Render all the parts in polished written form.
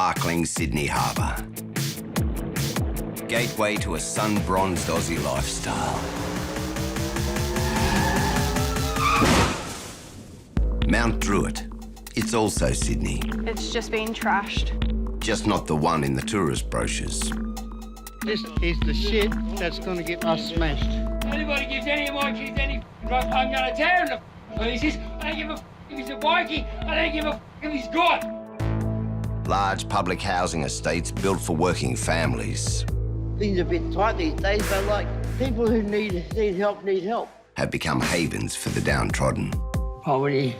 sparkling Sydney Harbour. Gateway to a sun-bronzed Aussie lifestyle. Mt Druitt. It's also Sydney. It's just been trashed. Just not the one in the tourist brochures. This is the shit that's going to get us smashed. Anybody gives any of my kids any drugs, I'm going to tear him to pieces. I don't give a if he's a bikie. I don't give a if he's good. Large public housing estates built for working families Things are a bit tight these days, but like people who need help need help. have become havens for the downtrodden. Poverty,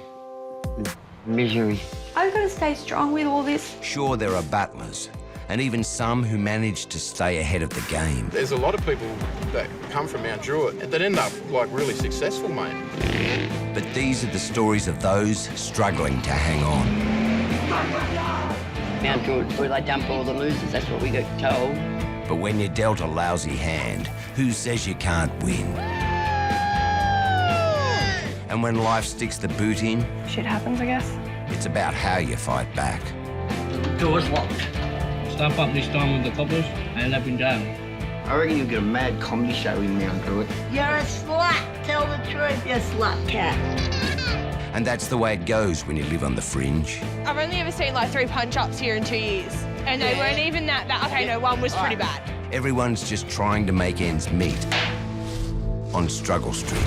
misery. I've got to stay strong with all this. Sure, there are battlers, and even some who manage to stay ahead of the game. There's a lot of people that come from Mt Druitt that end up, like, really successful, mate. But these are the stories of those struggling to hang on. Mt Druitt, where they dump all the losers, that's what we got told. But when you're dealt a lousy hand, who says you can't win? And when life sticks the boot in, Shit happens, I guess. it's about how you fight back. Door's locked. Stop up this time with the coppers and up and down. I reckon you'll get a mad comedy show in Mt Druitt. You're a slut. Tell the truth, you slut cat. And that's the way it goes when you live on the fringe. I've only ever seen like 3 punch-ups here in 2 years. And they weren't even that bad. Okay, no, one was pretty bad. Everyone's just trying to make ends meet on Struggle Street.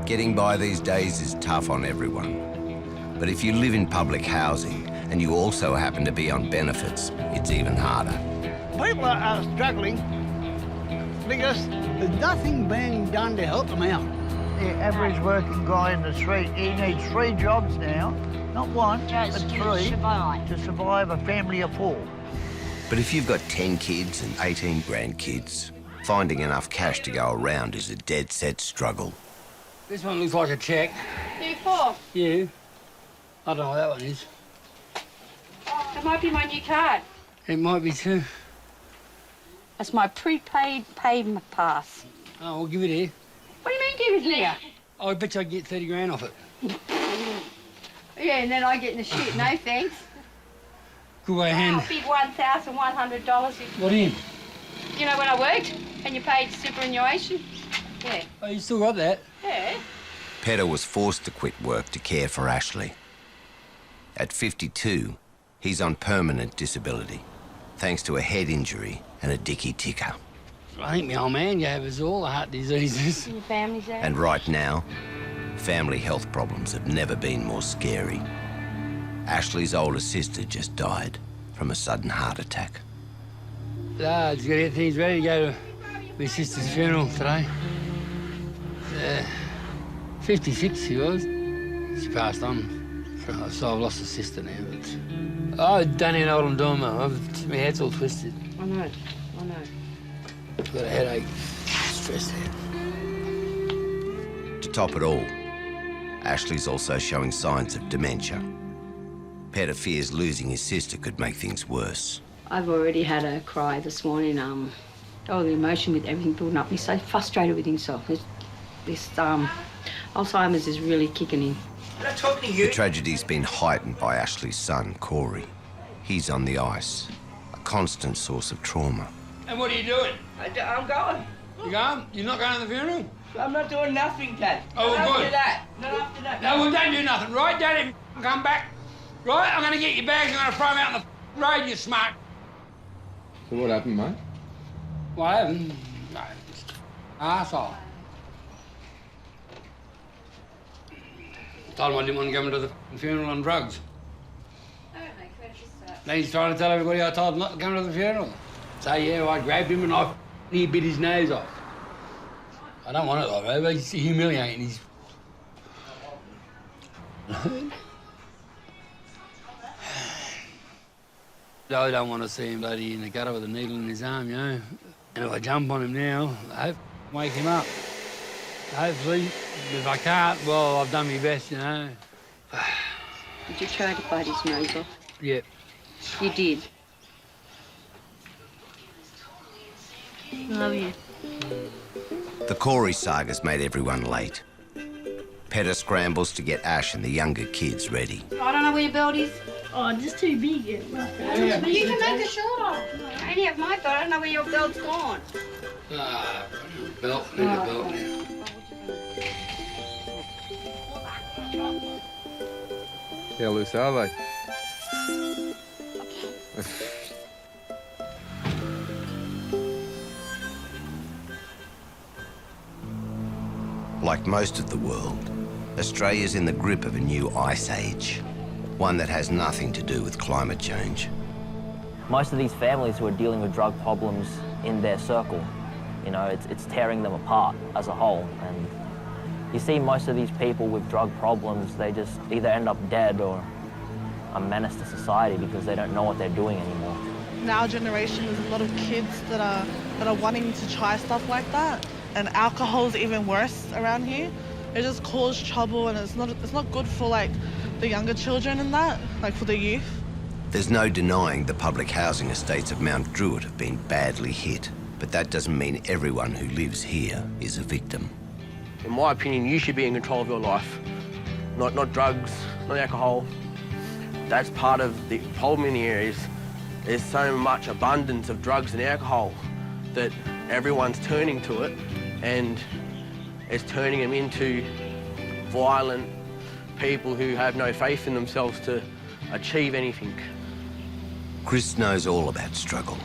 Getting by these days is tough on everyone. But if you live in public housing and you also happen to be on benefits, it's even harder. People are struggling because there's nothing being done to help them out. The average working guy in the street, he needs 3 jobs now, not one, but 3, to survive a family of 4. But if you've got 10 kids and 18 grandkids, finding enough cash to go around is a dead-set struggle. This one looks like a cheque. Who for? You. I don't know what that one is. That might be my new card. It might be too. That's my prepaid payment pass. Oh, we'll give it here. What do you mean give it here? Oh, I bet you I'd get 30 grand off it. Yeah, and then I get in the shit. No thanks. Good way of hand. Big $1,100. What in? You know when I worked and you paid superannuation? Yeah. Oh, you still got that? Yeah. Petter was forced to quit work to care for Ashley. At 52, he's on permanent disability, thanks to a head injury and a dicky ticker. I think my old man gave us all heart diseases. Your family's there? And right now, family health problems have never been more scary. Ashley's older sister just died from a sudden heart attack. Ah, just got to get things ready to go to my sister's funeral today. 56 she was. She passed on, so I've lost a sister now. But I don't even know what I'm doing, man. My head's all twisted. I know. I've got a headache, stressed out. To top it all, Ashley's also showing signs of dementia. Petter fears losing his sister could make things worse. I've already had a cry this morning. All the emotion with everything building up. He's so frustrated with himself. This Alzheimer's is really kicking in. The tragedy's been heightened by Ashley's son, Corey. He's on the ice, a constant source of trauma. And what are you doing? I'm going. You going? You're not going to the funeral? I'm not doing nothing, Dad. Oh, Not good. after that. Not after that. No, well, don't do nothing, right? Don't even come back. Right? I'm going to get your bags and I'm going to throw them out on the road, you smart. So what happened, mate? What happened? No, arsehole. Told him I didn't want to go into the funeral on drugs. Now he's trying to tell everybody I told him not to come to the funeral. So, yeah, I grabbed him and he bit his nose off. I don't want it like that, but it's humiliating. He's... I don't want to see him bloody in the gutter with a needle in his arm, you know. And if I jump on him now, I hope I wake him up. Hopefully, if I can't, well, I've done my best, you know. Did you try to bite his nose off? Yeah. You did. Love you. The Corey saga's made everyone late. Petter scrambles to get Ash and the younger kids ready. I don't know where your belt is. Oh, just too big. You can make a shorter. I only have my belt. I don't know where your belt's gone. Belt, need a belt. How loose are they? Like most of the world, Australia's in the grip of a new ice age, one that has nothing to do with climate change. Most of these families who are dealing with drug problems in their circle, you know, it's tearing them apart as a whole. And you see most of these people with drug problems, they just either end up dead or a menace to society because they don't know what they're doing anymore. In our generation, there's a lot of kids that are wanting to try stuff like that. And alcohol's even worse around here. It just causes trouble, and it's not good for like the younger children and that, like for the youth. There's no denying the public housing estates of Mt Druitt have been badly hit, but that doesn't mean everyone who lives here is a victim. In my opinion, you should be in control of your life. Not drugs, not alcohol. That's part of the problem in here is there's so much abundance of drugs and alcohol that everyone's turning to it, and it's turning them into violent people who have no faith in themselves to achieve anything. Chris knows all about struggle.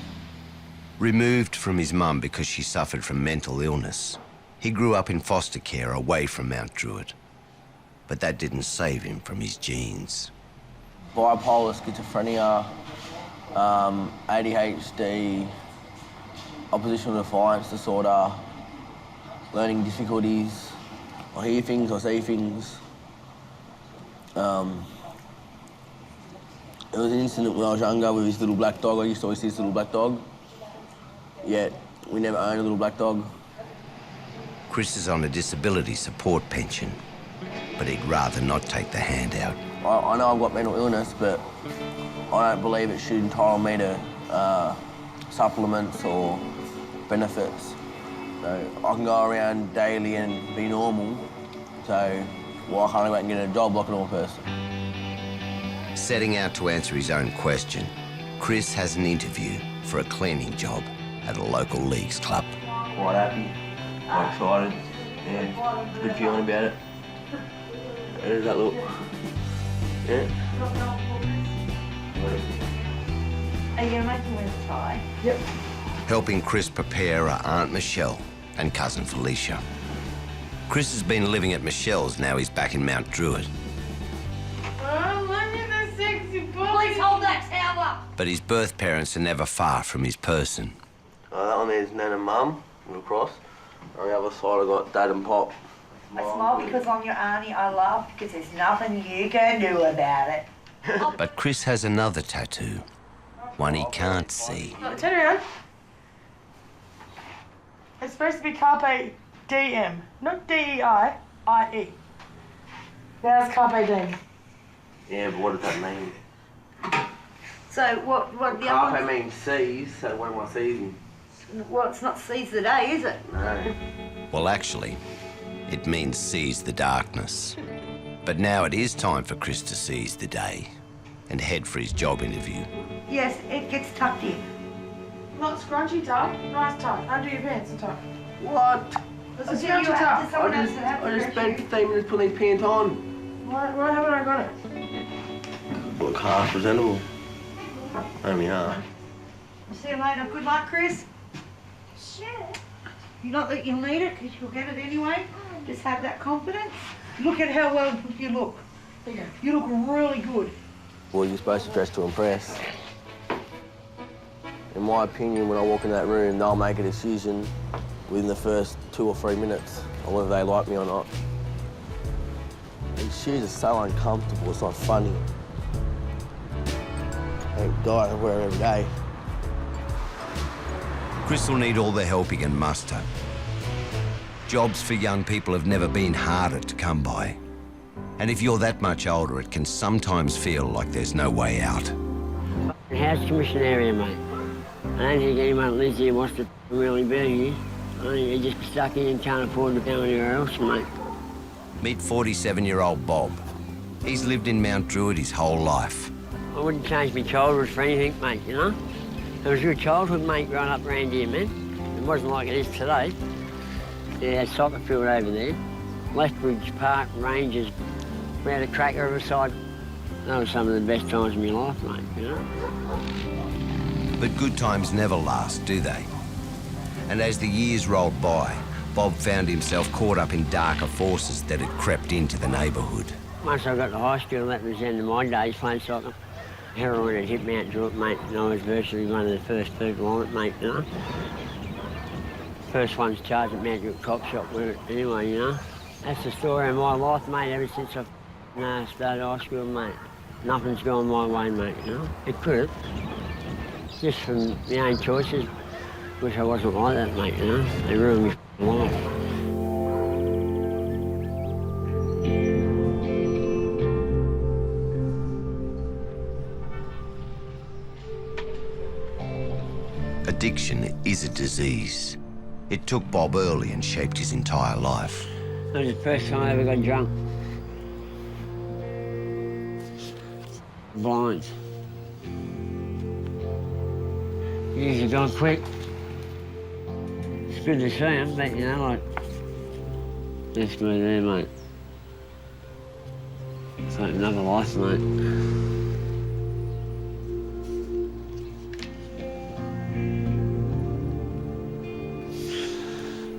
Removed from his mum because she suffered from mental illness, he grew up in foster care away from Mt Druitt. But that didn't save him from his genes. Bipolar, schizophrenia, ADHD, oppositional defiance disorder, learning difficulties. I hear things, I see things. There was an incident when I was younger with this little black dog. I used to always see this little black dog, yet we never owned a little black dog. Chris is on a disability support pension, but he'd rather not take the handout. I know I've got mental illness, but I don't believe it should entitle me to supplements or benefits. So I can go around daily and be normal, so why can't I go out and get a job like a normal person? Setting out to answer his own question, Chris has an interview for a cleaning job at a local leagues club. Quite happy, quite excited, yeah, good feeling about it. How does that look? Yeah. Are you going to make him wear the tie? Yep. Helping Chris prepare are Aunt Michelle and cousin Felicia. Chris has been living at Michelle's, now he's back in Mt Druitt. Oh, look at the sexy boy. Please hold that tower. But his birth parents are never far from his person. That one there's Nan and Mum, little cross. On the other side I've got Dad and Pop. I smile because I'm your auntie. I laugh because there's nothing you can do about it. But Chris has another tattoo, one he can't see. Turn around. It's supposed to be Carpe Diem, not D-E-I-I-E. Now it's Carpe Diem. Yeah, but what does that mean? So what the Carpe other one? means seize, so when am I seizing? Well, it's not seize the day, is it? No. Well, actually, it means seize the darkness. But now it is time for Chris to seize the day and head for his job interview. Yes, it gets tucked in. Not scrunchy tuck, nice tuck. Under your pants and tuck. What? That's I'll a tell you scrunchy after tuck. someone else that have I just spent 15 minutes putting these pants on. Why haven't I got it? Look half presentable. Only half. See you later. Good luck, Chris. Sure. Not that you'll need it, because you'll get it anyway. Just have that confidence. Look at how well you look. You look really good. Well, you're supposed to dress to impress. In my opinion, when I walk in that room, they'll make a decision within the first 2 or 3 minutes on whether they like me or not. These shoes are so uncomfortable, it's not funny. Thank God I wear them every day. Chris will need all the help he can muster. Jobs for young people have never been harder to come by. And if you're that much older, it can sometimes feel like there's no way out. House commission area, mate. I don't think anyone that lives here wants to really be here. I think they're just stuck in and can't afford to go anywhere else, mate. Meet 47-year-old Bob. He's lived in Mt Druitt his whole life. I wouldn't change my childhood for anything, mate, you know? It was a good childhood, mate, growing up around here, man. It wasn't like it is today. Yeah, soccer field over there. Lethbridge Park, Rangers. We had a cracker riverside. That was some of the best times of my life, mate, you know? But good times never last, do they? And as the years rolled by, Bob found himself caught up in darker forces that had crept into the neighbourhood. Once I got to high school, that was the end of my days playing soccer. Heroin had hit Mt Druitt, mate, and I was virtually one of the first people on it, mate, you know? First one's charged at Mt Druitt cop shop with it anyway, you know? That's the story of my life, mate, ever since I started high school, mate. Nothing's gone my way, mate, you know? It could have. Just from my own choices. Wish I wasn't like that, mate, you know? They ruined my life. Addiction is a disease. It took Bob early and shaped his entire life. That was the first time I ever got drunk. Blind. Usually gone quick. It's good to see him, but you know, like, that's me there, mate. It's like another life, mate.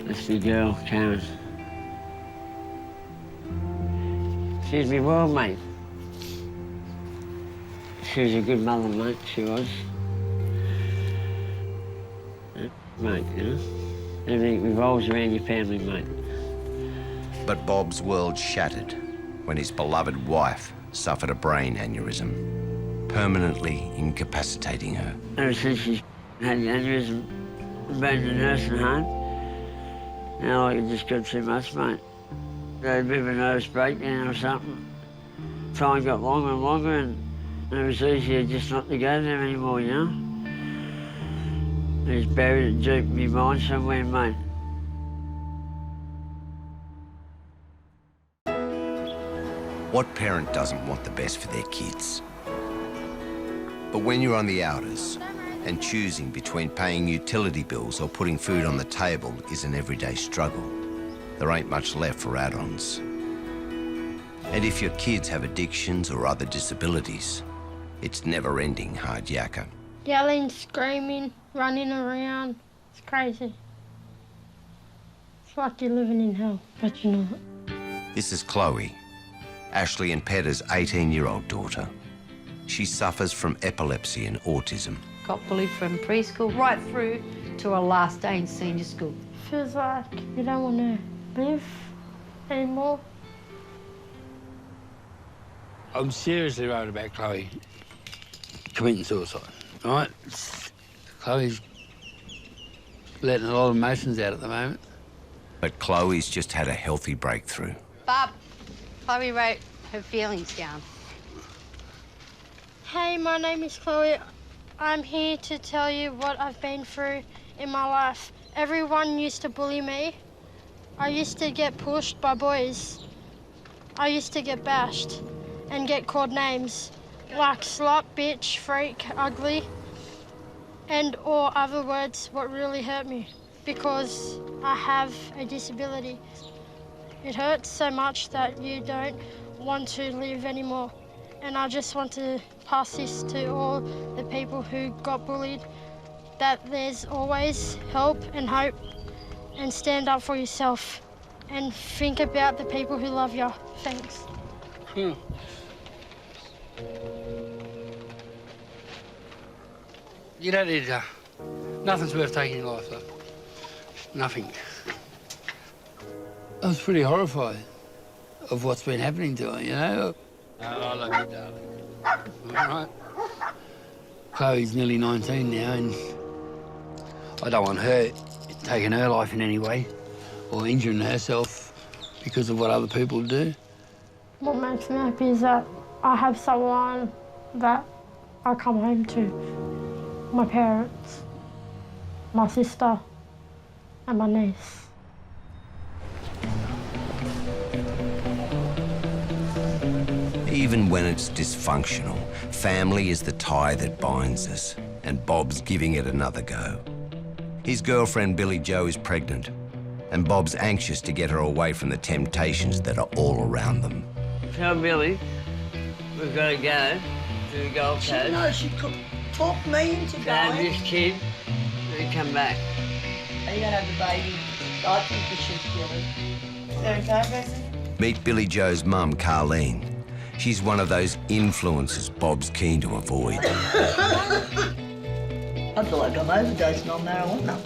That's the girl, Karen. She's my world, mate. She was a good mother, mate, she was. Mate, you know? Everything revolves around your family, mate. But Bob's world shattered when his beloved wife suffered a brain aneurysm, permanently incapacitating her. Ever since she had the aneurysm, been in the nursing home, now I can just got too much, mate. Had a bit of a nervous breakdown or something. Time got longer and longer, and it was easier just not to go there anymore, you know? It's buried deep in my mind somewhere, mate. What parent doesn't want the best for their kids? But when you're on the outers and choosing between paying utility bills or putting food on the table is an everyday struggle, there ain't much left for add-ons. And if your kids have addictions or other disabilities, it's never-ending hard yakka. Yelling, screaming, running around. It's crazy. It's like you're living in hell, but you're not. This is Chloe, Ashley and Petta's 18-year-old daughter. She suffers from epilepsy and autism. Got bullied from preschool right through to our last day in senior school. Feels like you don't want to live anymore. I'm seriously worried about Chloe committing suicide, right? Chloe's letting a lot of emotions out at the moment. But Chloe's just had a healthy breakthrough. Bob, Chloe wrote her feelings down. Hey, my name is Chloe. I'm here to tell you what I've been through in my life. Everyone used to bully me. I used to get pushed by boys. I used to get bashed and get called names like slut, bitch, freak, ugly, and or other words what really hurt me because I have a disability. It hurts so much that you don't want to live anymore. And I just want to pass this to all the people who got bullied, that there's always help and hope, and stand up for yourself and think about the people who love you. Thanks. You don't need nothing's worth taking your life, though. Nothing. I was pretty horrified of what's been happening to her, you know? I love you, darling. All right? Chloe's nearly 19 now, and I don't want her taking her life in any way or injuring herself because of what other people do. What makes me happy is that I have someone that I come home to. My parents, my sister, and my niece. Even when it's dysfunctional, family is the tie that binds us, and Bob's giving it another go. His girlfriend Billy Joe is pregnant, and Bob's anxious to get her away from the temptations that are all around them. Tell Billy we've got to go to the Gold Coast. No, she could talk me into Have going. this kid and come back. Are you going to have the baby? I think we should get it. Is that okay, Bessie? Meet Billy Joe's mum, Carleen. She's one of those influences Bob's keen to avoid. I feel like I'm overdosing on marijuana.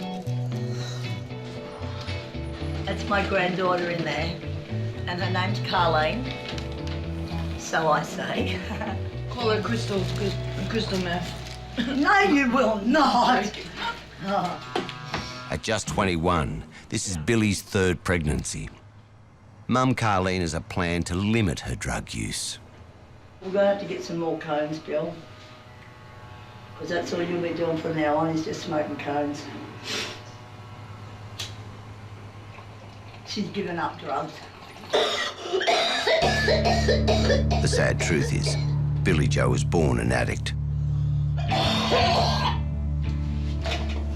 That's my granddaughter in there, and her name's Carleen. So I say. Call her crystal meth. No, you will not. Oh. At just 21, this is Billy's third pregnancy. Mum Carleen has a plan to limit her drug use. We're going to have to get some more cones, Bill. Because that's all you'll be doing from now on is just smoking cones. She's given up drugs. The sad truth is, Billy Joe was born an addict.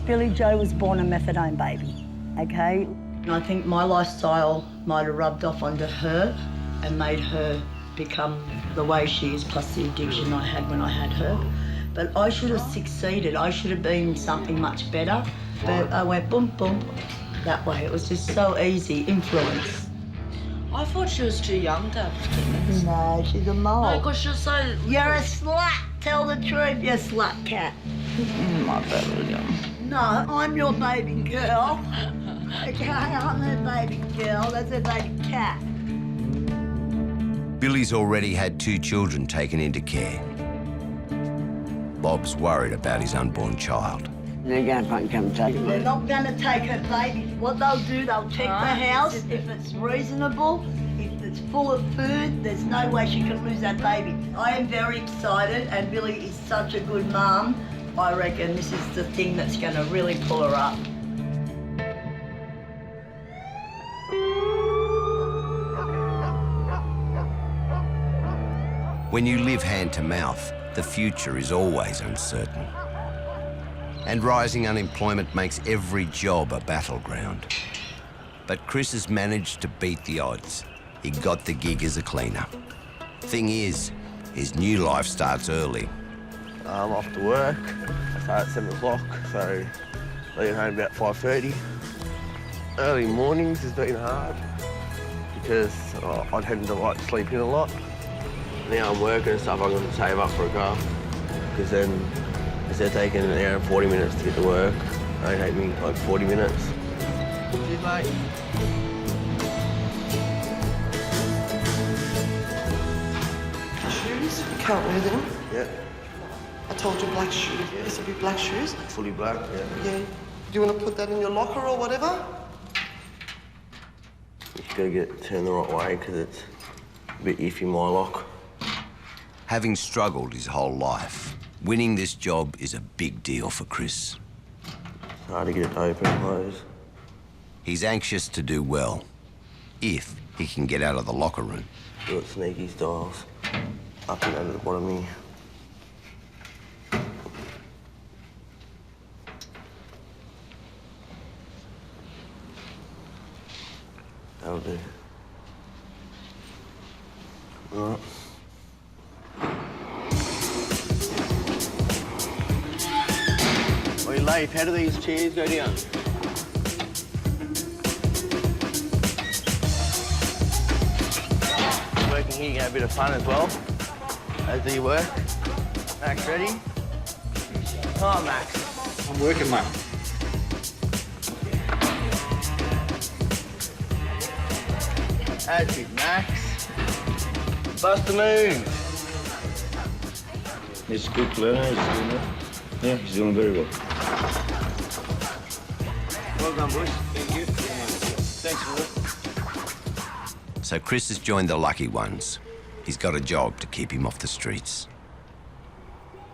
Billy Joe was born a methadone baby, okay? And I think my lifestyle might have rubbed off onto her and made her become the way she is, plus the addiction I had when I had her. But I should have succeeded. I should have been something much better. But I went boom, boom, that way. It was just so easy, influence. I thought she was too young to have kittens. No, she's a mole. No, because she was so... You're a slut. Tell the truth, you slut cat. My baby. No, I'm your baby girl. Okay, I'm her baby girl. That's her baby cat. Billy's already had 2 children taken into care. Bob's worried about his unborn child. They're going to fucking come take They're it. not going to take her baby. What they'll do, they'll check the house. If it's reasonable, if it's full of food, there's no way she can lose that baby. I am very excited, and Billy is such a good mum. I reckon this is the thing that's going to really pull her up. When you live hand to mouth, the future is always uncertain. And rising unemployment makes every job a battleground. But Chris has managed to beat the odds. He got the gig as a cleaner. Thing is, his new life starts early. I'm off to work. I start at 7 o'clock, so leave home about 5:30. Early mornings has been hard because I'd had to like sleep in a lot. Now I'm working and stuff, I'm going to save up for a car because then instead of taking an hour and 40 minutes to get to work, it'll take me like 40 minutes. Cheers, mate. Shoes? You can't wear them. Yeah. I told you black shoes. Yeah, this will be black shoes. Fully black, yeah. Yeah. Do you want to put that in your locker or whatever? You just got to get it turned the right way because it's a bit iffy, my lock. Having struggled his whole life, winning this job is a big deal for Chris. It's hard to get it to open and close. He's anxious to do well, if he can get out of the locker room. Do it sneaky styles. Up and under the bottom here. That'll do. All right. Oi, Leif, how do these chairs go down? Working here, you get a bit of fun as well. As do you work. Max, ready? Come on, Max. I'm working, mate. That's it, Max. Bust the move. He's a good learner, he's doing it. Yeah, he's doing very well. Well done, boys. Thank you. Thanks for it. So Chris has joined the lucky ones. He's got a job to keep him off the streets.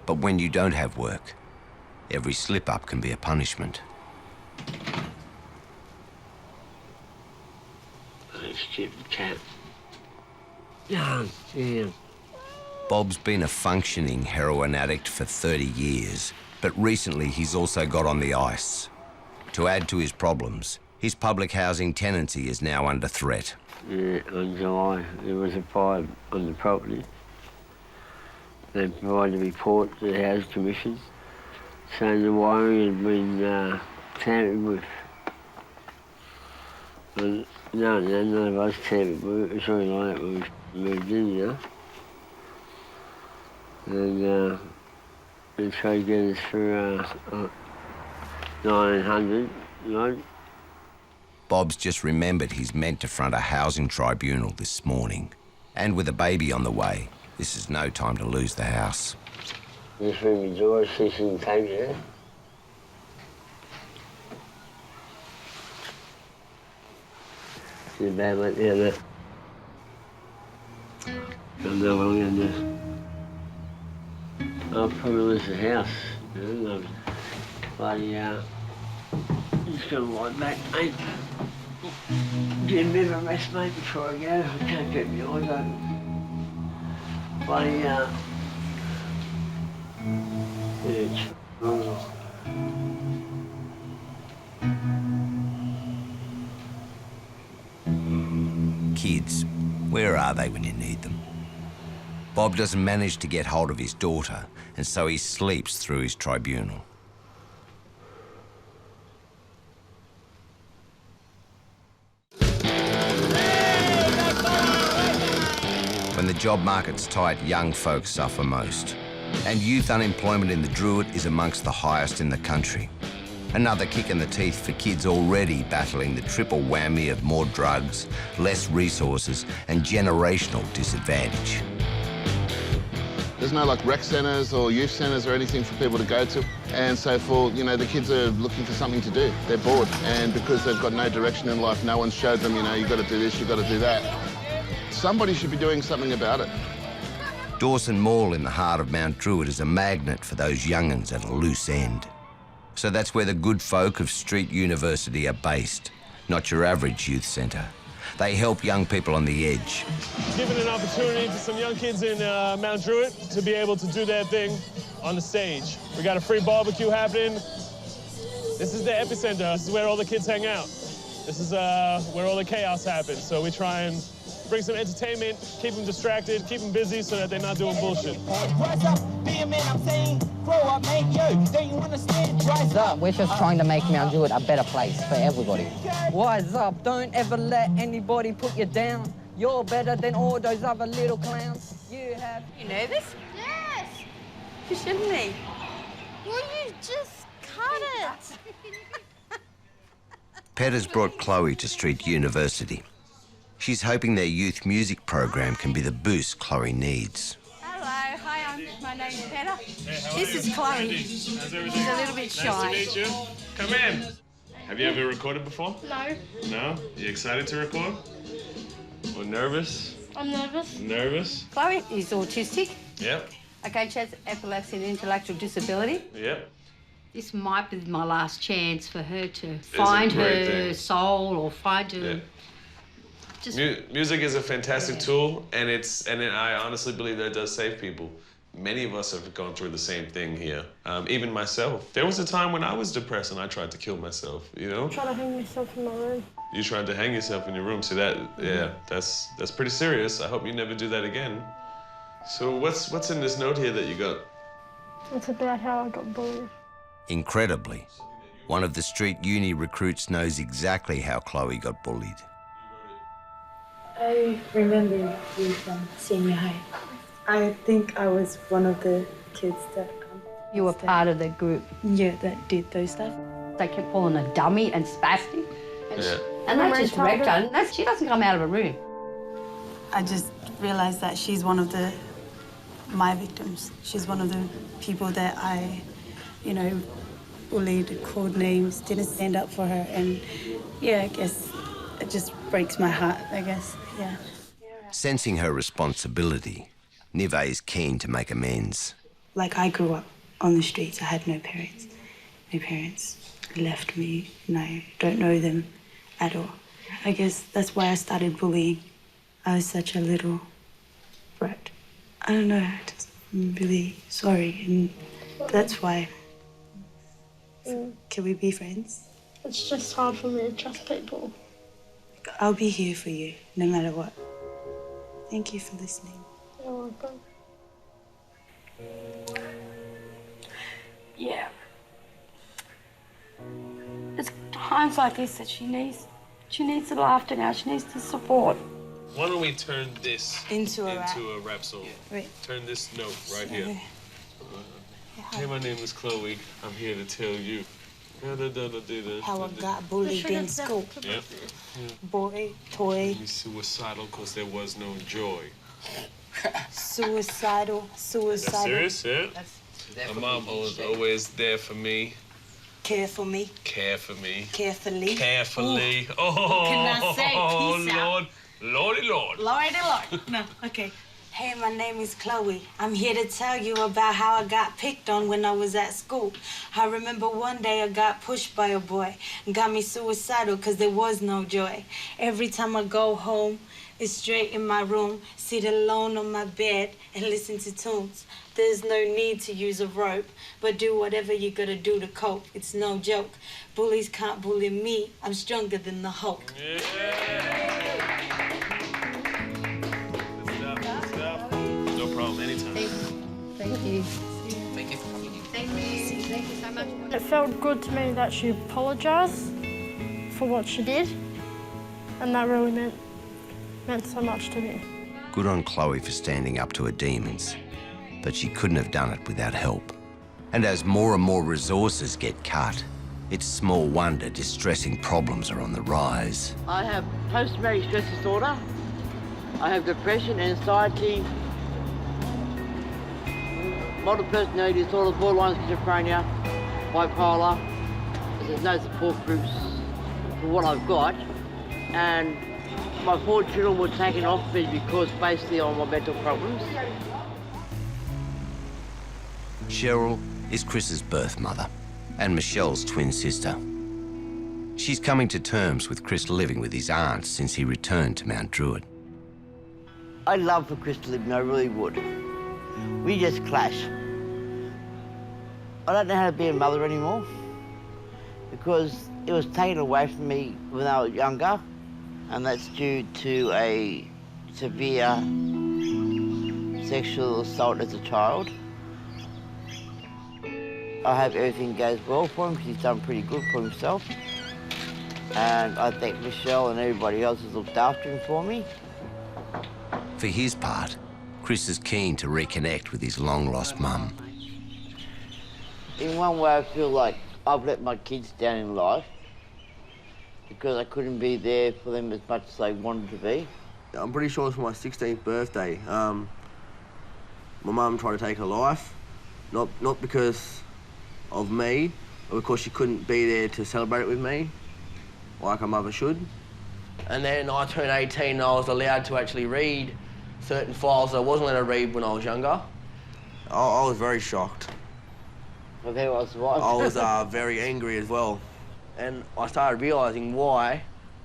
But when you don't have work, every slip-up can be a punishment. Oh, stupid cat. Yeah, yeah. Bob's been a functioning heroin addict for 30 years, but recently he's also got on the ice. To add to his problems, his public housing tenancy is now under threat. Yeah, on July, there was a fire on the property. They provided a report to the Housing Commission saying the wiring had been tampered with. And none of us tampered with it. It was only like that when we moved in, you know. And they tried to get us for 900, you know. Bob's just remembered he's meant to front a housing tribunal this morning. And with a baby on the way, this is no time to lose the house. Just ring the door, see some tape there. See the bad one there. I'm not going to do. I'll probably lose the house. You know, bloody, just gonna lie back, mate. Get a bit of a rest, mate, before I go. I can't get my eyes open. Bloody, it's wrong. Kids, where are they when you need them? Bob doesn't manage to get hold of his daughter, and so he sleeps through his tribunal. When the job market's tight, young folks suffer most. And youth unemployment in the Druitt is amongst the highest in the country. Another kick in the teeth for kids already battling the triple whammy of more drugs, less resources, and generational disadvantage. There's no like rec centres or youth centres or anything for people to go to. And so the kids are looking for something to do. They're bored. And because they've got no direction in life, no one's showed them, you've got to do this, you've got to do that. Somebody should be doing something about it. Dawson Mall in the heart of Mt Druitt is a magnet for those young'uns at a loose end. So that's where the good folk of Street University are based, not your average youth centre. They help young people on the edge. Giving an opportunity to some young kids in Mt Druitt to be able to do their thing on the stage. We got a free barbecue happening. This is the epicenter. This is where all the kids hang out. This is where all the chaos happens. So we try and bring some entertainment, keep them distracted, keep them busy so that they're not doing bullshit. Rise up, be a man, I'm saying, grow up, mate, yo, don't you understand? Rise up. We're just trying to make Mt Druitt a better place for everybody. Wise up, don't ever let anybody put you down. You're better than all those other little clowns. You nervous? Yes. You shouldn't be. Will you just cut it? Pet has brought Chloe to Street University. She's hoping their youth music program can be the boost Chloe needs. Hello, hi, my name's Peter. This is Chloe. She's a little bit shy. Nice to meet you. Come in. Have you ever recorded before? No. No? You excited to record? Or nervous? I'm nervous. Nervous? Chloe is autistic. Yep. Okay, she has epilepsy and intellectual disability. Yep. This might be my last chance for her to find her soul or find her... Yeah. Music is a fantastic tool, and I honestly believe that it does save people. Many of us have gone through the same thing here, even myself. There was a time when I was depressed and I tried to kill myself, you know? Try to hang myself in my room. You tried to hang yourself in your room. See that? Yeah, that's pretty serious. I hope you never do that again. So what's in this note here that you got? It's about how I got bullied. Incredibly, one of the Street Uni recruits knows exactly how Chloe got bullied. I remember you from senior high. I think I was one of the kids that... You were part of the group? Yeah, that did those stuff. They kept calling her dummy and spastic. Yeah. And that just wrecked her. She doesn't come out of a room. I just realized that she's one of my victims. She's one of the people that I, bullied, called names, didn't stand up for her. And yeah, I guess it just breaks my heart, I guess, yeah. Sensing her responsibility, Nive is keen to make amends. Like, I grew up on the streets. I had no parents. My parents left me, and I don't know them at all. I guess that's why I started bullying. I was such a little brat. I don't know, I'm really sorry, and that's why. Can we be friends? It's just hard for me to trust people. I'll be here for you, no matter what. Thank you for listening. You're welcome. Yeah. It's times like this that she needs the laughter now. She needs the support. Why don't we turn this Into a rap song? Wait. Turn this note right here. Hey, my name is Chloe. I'm here to tell you. How I got bullied in school. Yeah. Boy, toy. Be suicidal because there was no joy. Suicidal. That's serious, yeah? My mom was always there for me. Care for me. Care for me. Carefully. Carefully. Ooh. Oh, Can I say peace Lord. out? Lordy Lord. Lordy Lord. No, okay. Hey, my name is Chloe. I'm here to tell you about how I got picked on when I was at school. I remember one day I got pushed by a boy and got me suicidal because there was no joy. Every time I go home, it's straight in my room, sit alone on my bed and listen to tunes. There's no need to use a rope, but do whatever you gotta do to cope. It's no joke. Bullies can't bully me. I'm stronger than the Hulk. No problem, anytime. Thank you. Thank you. Thank you so much. It felt good to me that she apologised for what she did, and that really meant so much to me. Good on Chloe for standing up to her demons, but she couldn't have done it without help. And as more and more resources get cut, it's small wonder distressing problems are on the rise. I have post-traumatic stress disorder. I have depression, anxiety, multiple personality disorder, borderline schizophrenia, bipolar. There's no support groups for what I've got. And my 4 children were taken off me because basically of my mental problems. Cheryl is Chris's birth mother and Michelle's twin sister. She's coming to terms with Chris living with his aunt since he returned to Mt Druitt. I'd love for Chris to live, and I really would. We just clash. I don't know how to be a mother anymore because it was taken away from me when I was younger, and that's due to a severe sexual assault as a child. I hope everything goes well for him because he's done pretty good for himself. And I thank Michelle and everybody else who's looked after him for me. For his part, Chris is keen to reconnect with his long-lost mum. In one way, I feel like I've let my kids down in life because I couldn't be there for them as much as they wanted to be. I'm pretty sure it's for my 16th birthday. My mum tried to take her life, not because of me, but because she couldn't be there to celebrate it with me, like a mother should. And then I turned 18 and I was allowed to actually read certain files that I wasn't allowed to read when I was younger. I was very shocked. Well, there was what? I was very angry as well. And I started realising why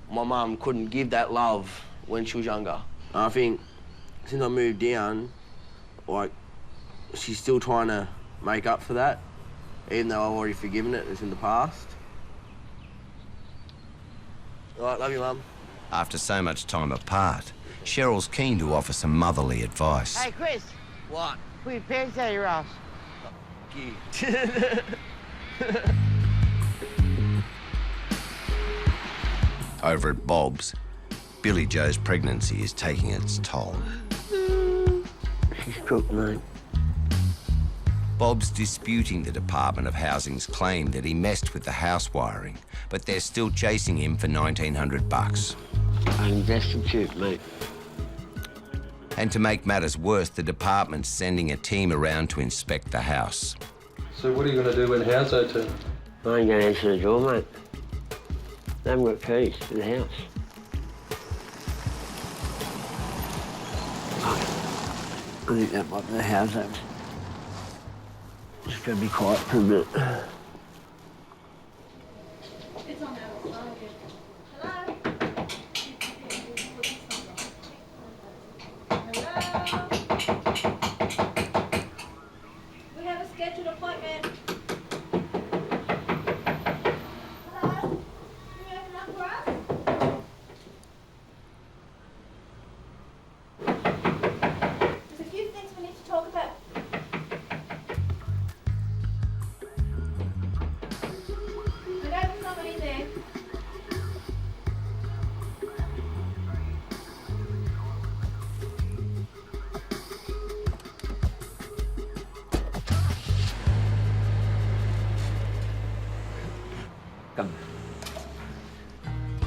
my mum couldn't give that love when she was younger. And I think since I moved down, like, she's still trying to make up for that, even though I've already forgiven it, it's in the past. All right, love you, Mum. After so much time apart, Cheryl's keen to offer some motherly advice. Hey, Chris. What? Put your pants out of your ass. Over at Bob's, Billy Joe's pregnancy is taking its toll. She's cooked, mate. Bob's disputing the Department of Housing's claim that he messed with the house wiring, but they're still chasing him for $1,900. I'm destitute, mate. And to make matters worse, the department's sending a team around to inspect the house. So what are you going to do when Houso turns? I ain't going to answer the door, mate. They haven't got keys to the house. I think that might be the house. Just going to be quiet for a bit. It's on there. Hello? Hello?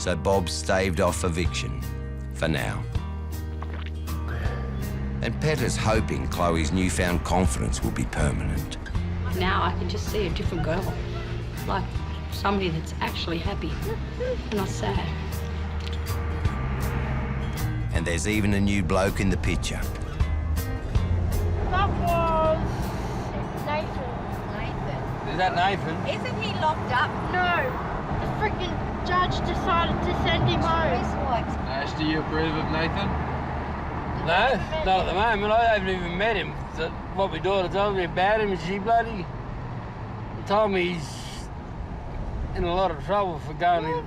So Bob staved off eviction, for now. And Petter's hoping Chloe's newfound confidence will be permanent. Now I can just see a different girl. Like somebody that's actually happy, not sad. And there's even a new bloke in the picture. That was Nathan. Is that Nathan? Isn't he locked up? No, the freaking judge decided to send him home. Ash, do you approve of Nathan? No, not at the moment. I haven't even met him. So what my daughter told me about him, she bloody told me he's in a lot of trouble for going in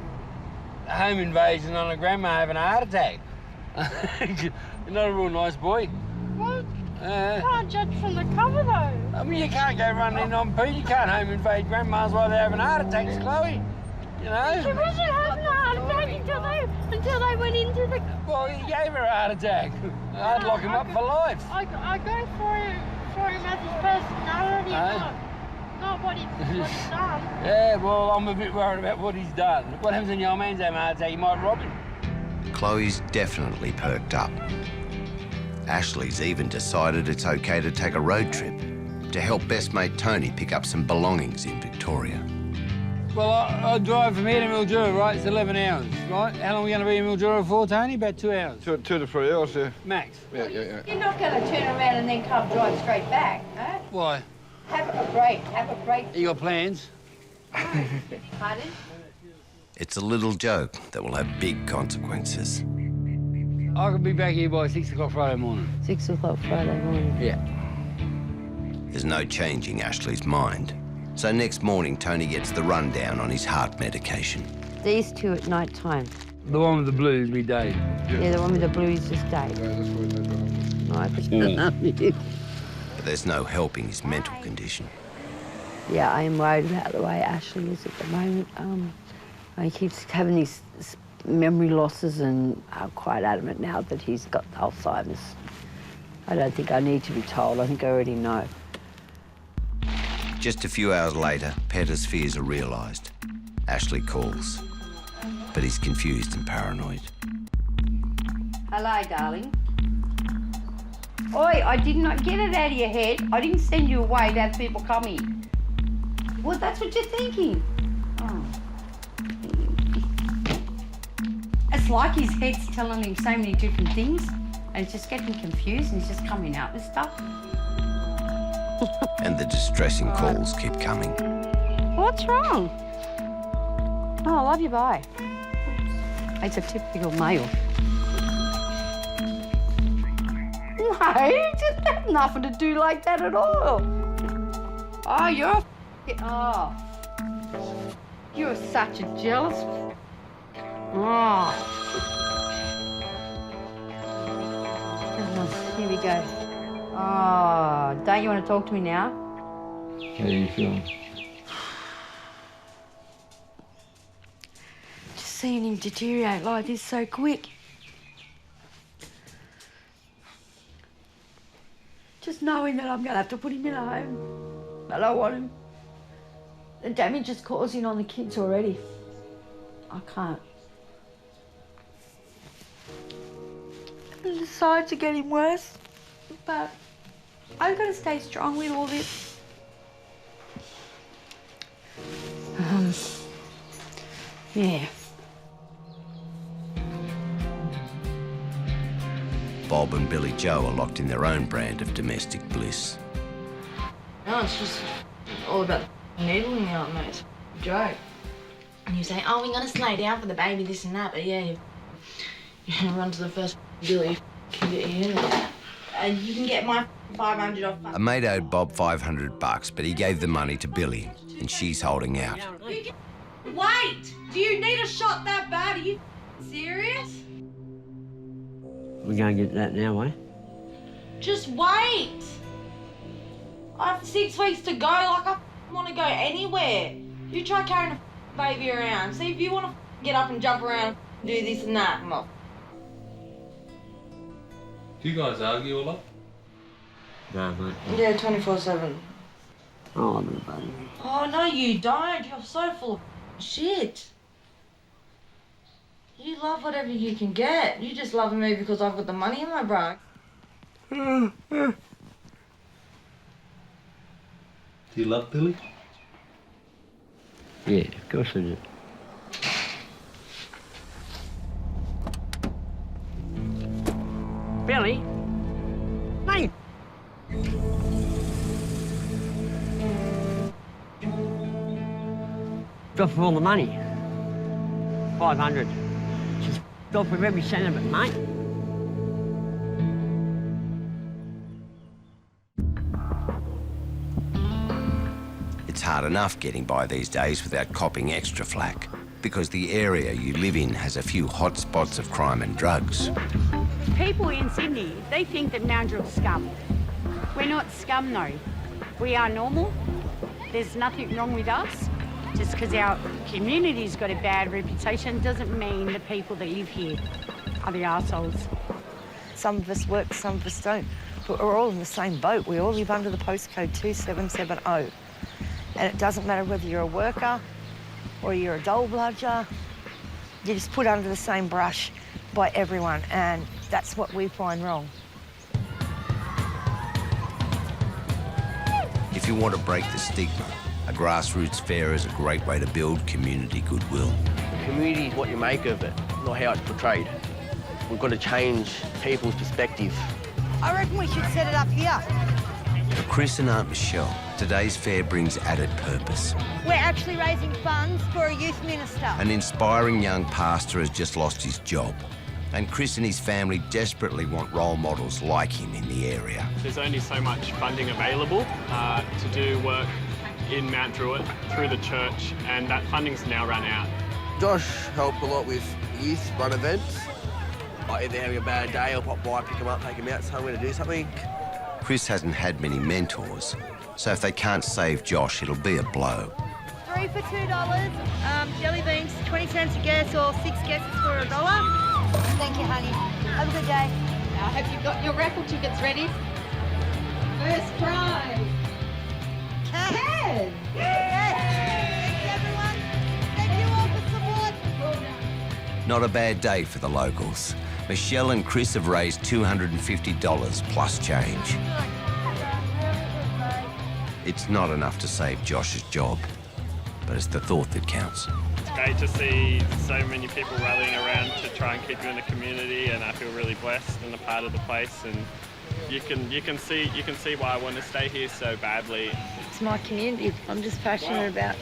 home invasion on a grandma having a heart attack. You're not a real nice boy. What? You can't judge from the cover, though. I mean, you can't go running in on Pete. You can't home invade grandmas while they're having heart attacks, Chloe. You know? She wasn't having a heart attack until they went into the... Well, he gave her a heart attack. I'd lock him up for life. I go for him as his personality, not what he's done. Yeah, well, I'm a bit worried about what he's done. What happens when your old man's having a heart attack? You might rob him. Chloe's definitely perked up. Ashley's even decided it's okay to take a road trip to help best mate Tony pick up some belongings in Victoria. Well, I drive from here to Mt Druitt, right? It's 11 hours, right? How long are we going to be in Mt Druitt for, Tony? About 2 hours? 2 to 3 hours, yeah. Max? Yeah. You're not going to turn around and then come drive straight back, huh? Why? Have a break. You got plans? Pardon? It's a little joke that will have big consequences. I could be back here by 6 o'clock Friday morning. 6 o'clock Friday morning. Yeah. There's no changing Ashley's mind. So next morning, Tony gets the rundown on his heart medication. These two at night time. The one with the blues, me day. Yeah, the one with the blues just day. But there's no helping his mental condition. Yeah, I am worried about the way Ashley is at the moment. He keeps having these memory losses, and I'm quite adamant now that he's got Alzheimer's. I don't think I need to be told. I think I already know. Just a few hours later, Petter's fears are realised. Ashley calls, but he's confused and paranoid. Hello, darling. Oi, I did not get it out of your head. I didn't send you away to have people come in. Well, that's what you're thinking. Oh. It's like his head's telling him so many different things, and he's just getting confused, and he's just coming out with stuff. And the distressing calls keep coming. What's wrong? Oh, I love you, bye. It's a typical male. No, it just had nothing to do like that at all. Oh, you're such a jealous. Oh. Here we go. Oh, don't you want to talk to me now? How are you feeling? Just seeing him deteriorate like this so quick. Just knowing that I'm going to have to put him in a home. I don't want him. The damage is causing on the kids already. I can't. The sides are getting worse, but I've got to stay strong with all this. Yeah. Bob and Billy Joe are locked in their own brand of domestic bliss. No, it's just all about the needling out, mate. It's a joke. And you say, oh, we're going to slow down for the baby, this and that, but yeah, you run to the first Billy can get you in there. And you can get my 500 off. A mate owed Bob $500, but he gave the money to Billy, and she's holding out. Wait! Do you need a shot that bad? Are you serious? We're going to get that now, eh? Just wait! I have 6 weeks to go, like I want to go anywhere. You try carrying a baby around. See if you want to get up and jump around and do this and that. Well, Do you guys argue a lot? No, mate. yeah, 24/7. Oh, no, buddy. Oh, no, you don't. You're so full of shit. You love whatever you can get. You just loving me because I've got the money in my bra. Do you love Billy? Yeah, of course I do. Billy? Mate! Drop for all the money. 500. She's off with every cent of it, mate. It's hard enough getting by these days without copping extra flack, because the area you live in has a few hot spots of crime and drugs. People in Sydney, they think that Mt Druitt's scum. We're not scum, though. We are normal. There's nothing wrong with us. Just because our community's got a bad reputation doesn't mean the people that live here are the arseholes. Some of us work, some of us don't. But we're all in the same boat. We all live under the postcode 2770. And it doesn't matter whether you're a worker or you're a dole bludger. You're just put under the same brush by everyone, and that's what we find wrong. If you want to break the stigma, a grassroots fair is a great way to build community goodwill. Community is what you make of it, not how it's portrayed. We've got to change people's perspective. I reckon we should set it up here. For Chris and Aunt Michelle, today's fair brings added purpose. We're actually raising funds for a youth minister. An inspiring young pastor has just lost his job, and Chris and his family desperately want role models like him in the area. There's only so much funding available to do work in Mt Druitt through the church, and that funding's now run out. Josh helped a lot with youth run events. Like if they're having a bad day, I'll pop by, pick them up, take them out, tell them to do something. Chris hasn't had many mentors, so if they can't save Josh, it'll be a blow. 3 for $2. Jelly beans, 20 cents a guess, or 6 guesses for $1. Thank you, honey. Have a good day. Now, have you got your raffle tickets ready? First prize. Ken! Thanks, everyone. Thank you all for support. Not a bad day for the locals. Michelle and Chris have raised $250 plus change. It's not enough to save Josh's job, but it's the thought that counts. It's great to see so many people rallying around to try and keep you in the community, and I feel really blessed and a part of the place. And you can see why I want to stay here so badly. It's my community. I'm just passionate about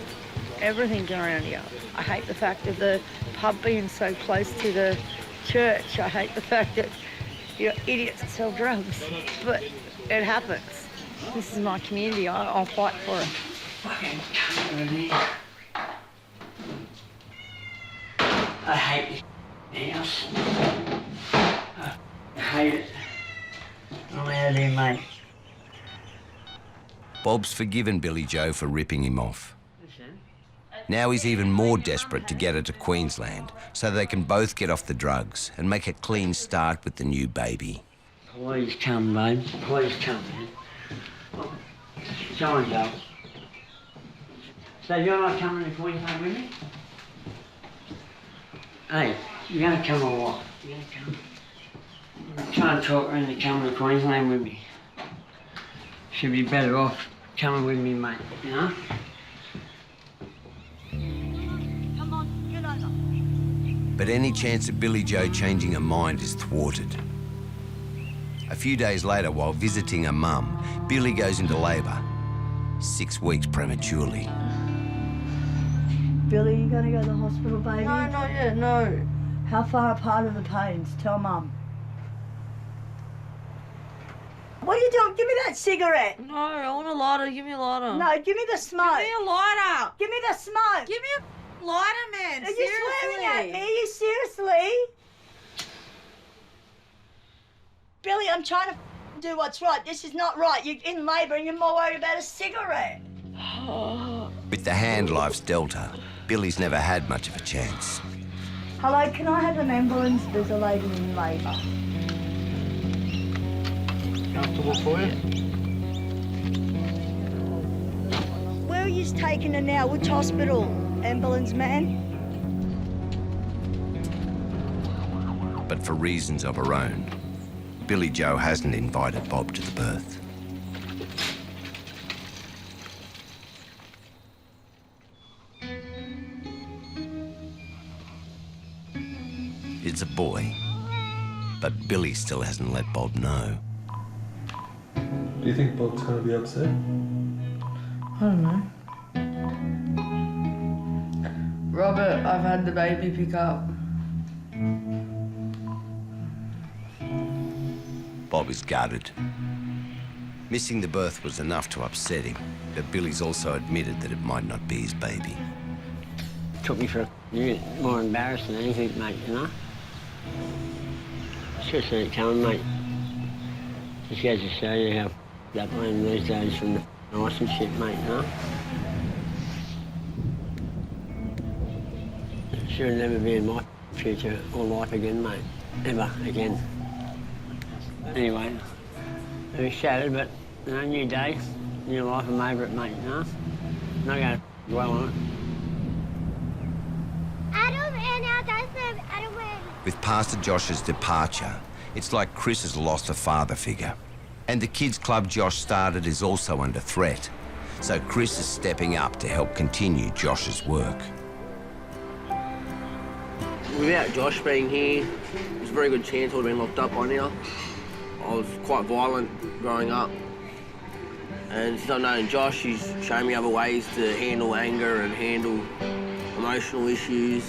everything around here. I hate the fact of the pub being so close to the church. I hate the fact that you're idiots that sell drugs, but it happens. This is my community. I'll fight for it. I hate this house. I hate it. I'm out here, mate. Bob's forgiven Billy Joe for ripping him off. Now he's even more desperate to get her to Queensland so they can both get off the drugs and make a clean start with the new baby. Please come, babe. Please come, man. Come on, Joe. So you're not coming to Queensland with me? Hey, you're going to come or what? You're going to come? I'm trying to talk her into coming to Queensland with me. She'd be better off coming with me, mate, you know? Come on, get over. But any chance of Billy Joe changing her mind is thwarted. A few days later, while visiting her mum, Billy goes into labour, 6 weeks prematurely. Billy, you gonna go to the hospital, baby? No, not yet, no. How far apart are the pains? Tell Mum. What are you doing? Give me that cigarette. No, I want a lighter. Give me a lighter. No, give me the smoke. Give me a lighter. Give me the smoke. Give me a lighter, man. Are you swearing at me? Are you seriously? Billy, I'm trying to do what's right. This is not right. You're in labour and you're more worried about a cigarette. With the hand life's dealt her, Billy's never had much of a chance. Hello, can I have an ambulance? There's a lady in labour. Comfortable for you? Where are you taking her now? Which hospital? Ambulance man? but for reasons of her own, Billy Joe hasn't invited Bob to the birth. It's a boy, but Billy still hasn't let Bob know. Do you think Bob's gonna be upset? I don't know. Robert, I've had the baby pick up. Bob is gutted. Missing the birth was enough to upset him, but Billy's also admitted that it might not be his baby. Took me for a minute, more embarrassed than anything, mate, you know? Should have seen it coming, mate. Just goes to show you how that man these days from the ice and shit, mate, you know? Should never be in my future or life again, mate. Ever again. Anyway, it was shattered, but, you know, new day, new life, I'm over it, mate, you know? I'm not going to dwell on it. With Pastor Josh's departure, it's like Chris has lost a father figure. And the kids' club Josh started is also under threat. So Chris is stepping up to help continue Josh's work. Without Josh being here, there's a very good chance I would have been locked up by now. I was quite violent growing up. And since I've known Josh, he's shown me other ways to handle anger and handle emotional issues.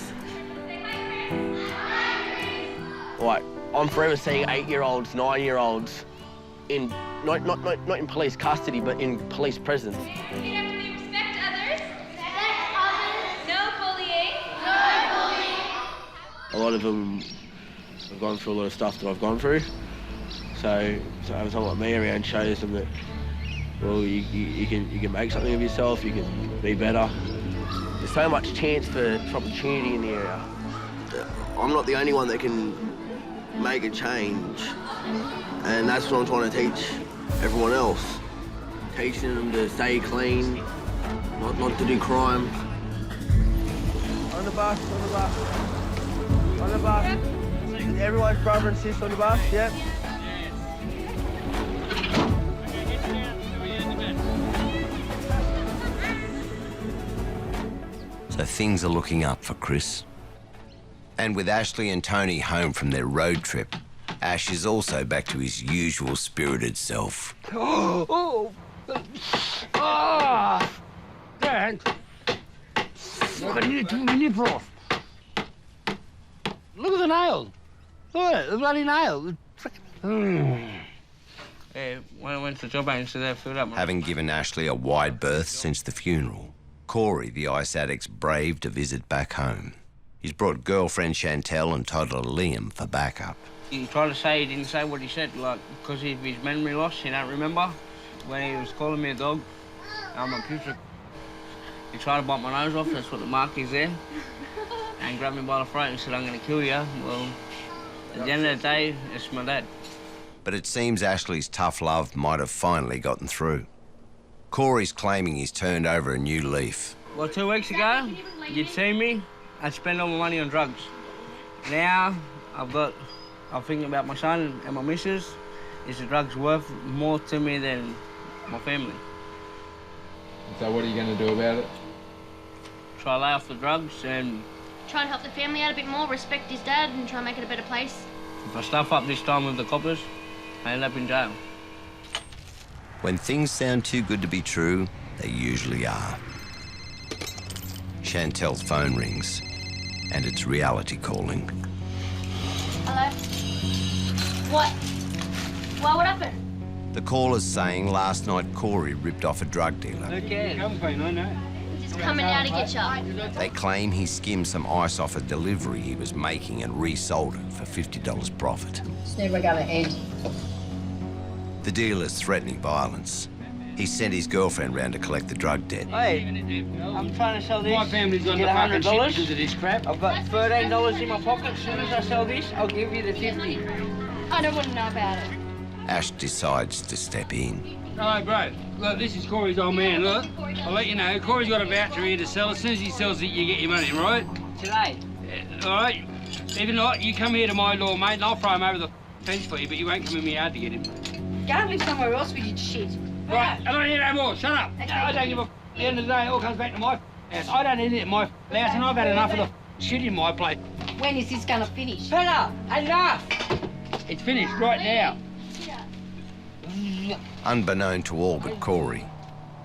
Like, I'm forever seeing 8-year-olds, 9-year-olds in, not in police custody, but in police presence. You have to be respect others. Respect others. No bullying. No bullying. A lot of them have gone through a lot of stuff that I've gone through. So having someone like me around shows them that, well, you can make something of yourself, you can be better. There's so much chance for opportunity in the area. I'm not the only one that can make a change, and that's what I'm trying to teach everyone else. Teaching them to stay clean, not to do crime. On the bus, on the bus. On the bus. Everyone's brother and sister on the bus, yep. So things are looking up for Chris. And with Ashley and Tony home from their road trip, Ash is also back to his usual spirited self. Dad! I need to nip off. Look at the nail. Look at it, the bloody nail. Yeah, when I went to the job agency, they filled up my... Having given Ashley a wide berth since the funeral, Corey, the ice addict's braved a visit back home. He's brought girlfriend Chantel and toddler Liam for backup. He tried to say he didn't say what he said, like, because of his memory loss, he don't remember. When he was calling me a dog, I'm a picture. He tried to bite my nose off, that's what the mark is there, and grabbed me by the throat and said, I'm going to kill you. Well, at the end of the day, it's my dad. But it seems Ashley's tough love might have finally gotten through. Corey's claiming he's turned over a new leaf. Well, 2 weeks ago, you'd see me, I'd spend all my money on drugs. Now, I'm thinking about my son and my missus. Is the drugs worth more to me than my family? So what are you going to do about it? Try to lay off the drugs and... Try and help the family out a bit more, respect his dad and try and make it a better place. If I stuff up this time with the coppers, I end up in jail. When things sound too good to be true, they usually are. Chantel's phone rings, and it's reality calling. Hello? What? Why, what happened? The caller's saying last night Corey ripped off a drug dealer. Okay, come fine, I know. He's coming out to get you. They claim he skimmed some ice off a delivery he was making and resold it for $50 profit. It's never gonna end. The dealer's threatening violence. He sent his girlfriend round to collect the drug debt. Hey, I'm trying to sell this. My family's got get the fucking shit $100 because of this crap. I've got $13 in my pocket. As soon as I sell this, I'll give you the 50. I don't want to know about it. Ash decides to step in. Hello, bro. Look, this is Corey's old man, look. I'll let you know, Corey's got a voucher here to sell. As soon as he sells it, you get your money, right? Today? All right? Even like you come here to my lawn, mate, and I'll throw him over the fence for you, but you won't come in my yard to get him. Go and live somewhere else with your shit. Right, I don't hear no more. Shut up. Okay. I don't give a f. At the end of the day, it all comes back to my house. I don't need it at my house, and I've had enough of the shit in my place. When is this gonna finish? Peter, enough! It's finished right now. Unbeknown to all but Corey,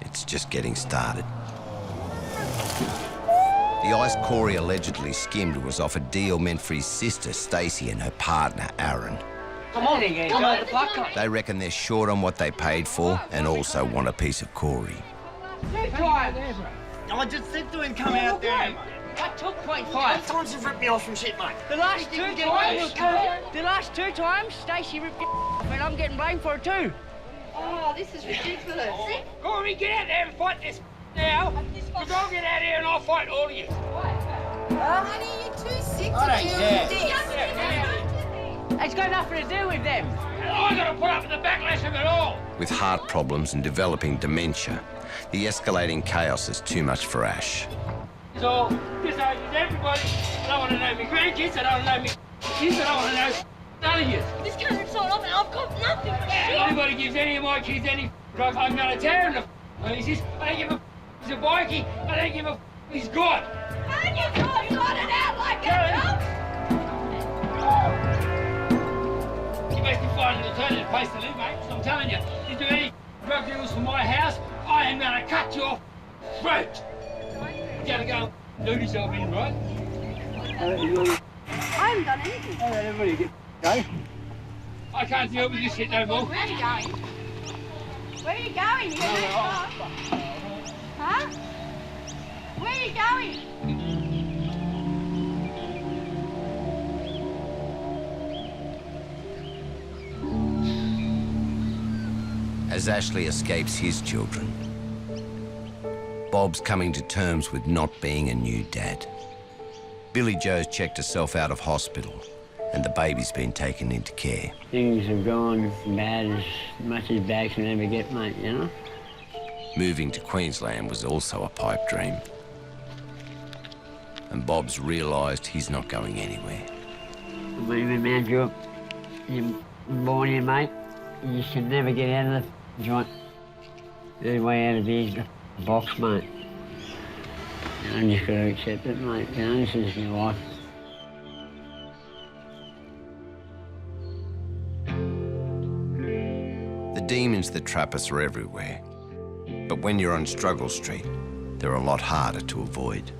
it's just getting started. The ice Corey allegedly skimmed was off a deal meant for his sister, Stacey, and her partner, Aaron. Come on, come on, the puck. They reckon they're short on what they paid for and also want a piece of Corey. I just said to him, come out there. I took 0.5. How many times you've ripped me off from shit, mate? The last two times, Stacey ripped me off, and I'm getting blamed for it too. Oh, this is ridiculous. Corey, get out there and fight this now. Because I'll get out here and I'll fight all of you. Honey, you're too sick I don't care. It's got nothing to do with them. I got to put up with the backlash of it all. With heart problems and developing dementia, the escalating chaos is too much for Ash. So, this argues everybody. I don't want to know my grandkids, I don't know me kids, I don't want to know none of you. This can't sort off and I've got nothing. If anybody gives any of my kids any drugs, I'm going to tear him to pieces. I don't give a he's a bikie. I don't give a he's God. How you got it out like that, You best be finding an alternative place to live, mate. I'm telling you, you do any drug deals for my house, I am going to cut your throat. You got to go and do yourself in, right? I haven't done anything. All right, everybody get go. I can't deal with this shit no more. Where are you going? Where are you going? You're going far. Huh? Where are you going? As Ashley escapes his children, Bob's coming to terms with not being a new dad. Billy Joe's checked herself out of hospital and the baby's been taken into care. Things have gone bad as much as bad can ever get, mate, you know? Moving to Queensland was also a pipe dream. And Bob's realised he's not going anywhere. When you're in Mt Druitt, you're born here, mate, you should never get out of the joint. The only way out of here is the box, mate. And I'm just got to accept it, mate. You know, this is my life. The demons that trap us are everywhere. But when you're on Struggle Street, they're a lot harder to avoid.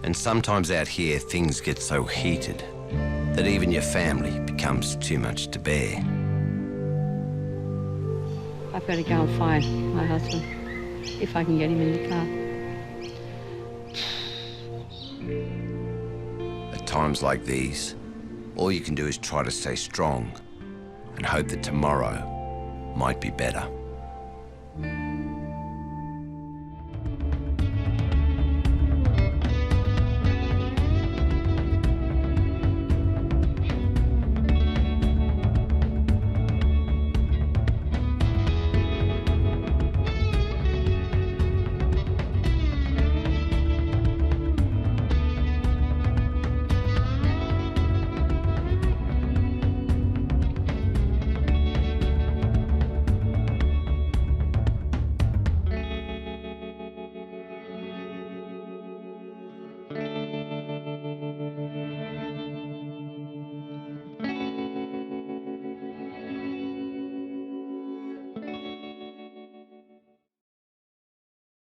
And sometimes out here, things get so heated that even your family becomes too much to bear. I've got to go and find my husband, if I can get him in the car. At times like these, all you can do is try to stay strong and hope that tomorrow might be better.